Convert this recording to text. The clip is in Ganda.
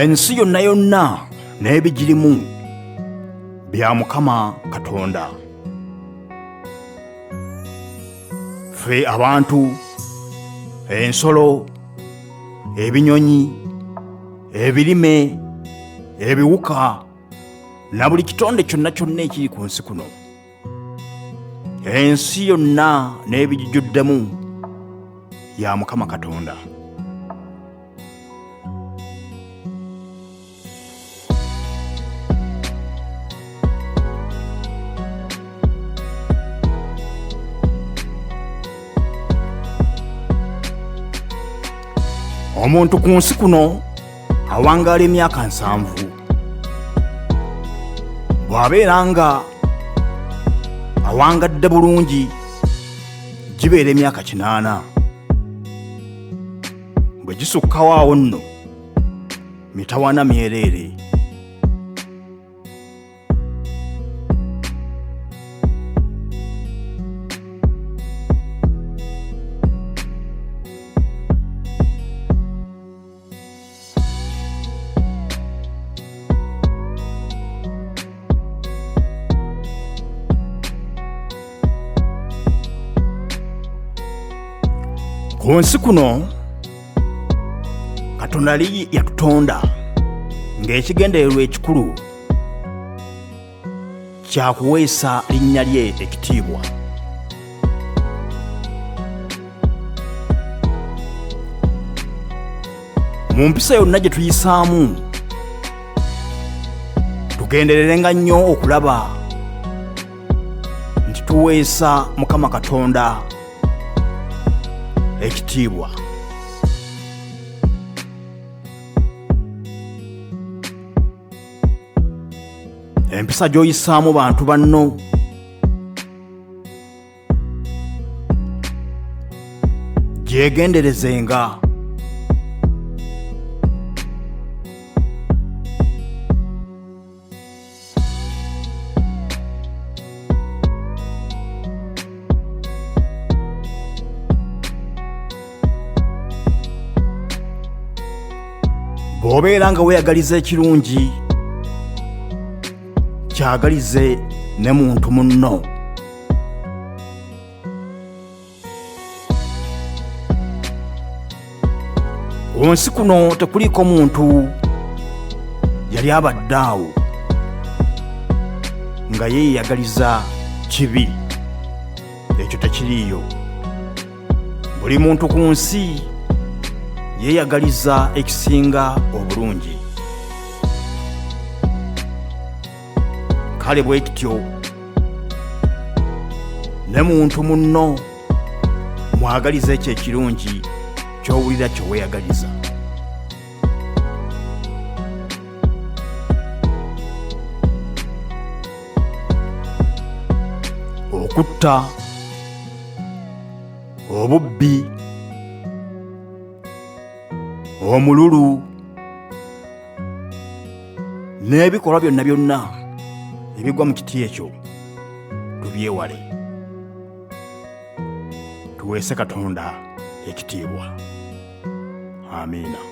ensi yonna yonna n'ebigirimu bya Mukama Katonda. Ffe abantu, ensolo, ebinyonyi, ebirime, ebiwuka na buli kitonde kyonna kyonna ekiri ku nsi kuno, ensi yonna n'ebigijjuddemu ya Mukama Katonda. Omuntu ku nsi kuno awangaala emyaka 7 bw'abeera nga awangadde bulungi gibeera emyaka 8. Bwe gisukkawo awo nno mitawaana myereere. Ku nsi kuno Katonda yali yatutonda ng'ekigendererwa ekikulu kya kuweesa linnya lye ekitiibwa. Mu mpisa yonna gye tuyisaamu tugendererenga nnyo okulaba nti tuweesa Mukama Katonda ekitiibwa. Empisa gy'oyisaamu bantu banno gyegenderezenga. Bw'obeera nga weeyagaliza ekirungi kyagalize ne muntu munno. Ku nsi kuno tekuliiko muntu yali abadde awo nga yeeyagaliza kibi. Ekyo tekiriiyo. Buli muntu ku nsi yeeyagaliza ekisinga obulungi. Kale bwe kityo ne muntu munno mwagaliza ekyo ekirungi ky'owulira kye weeyagaliza. Okutta, obubbi, omululu n'ebikolwa byonna byonna ebigwa mu kiti ekyo tubyewale. Tuweese Katonda ekitiibwa. Amiina.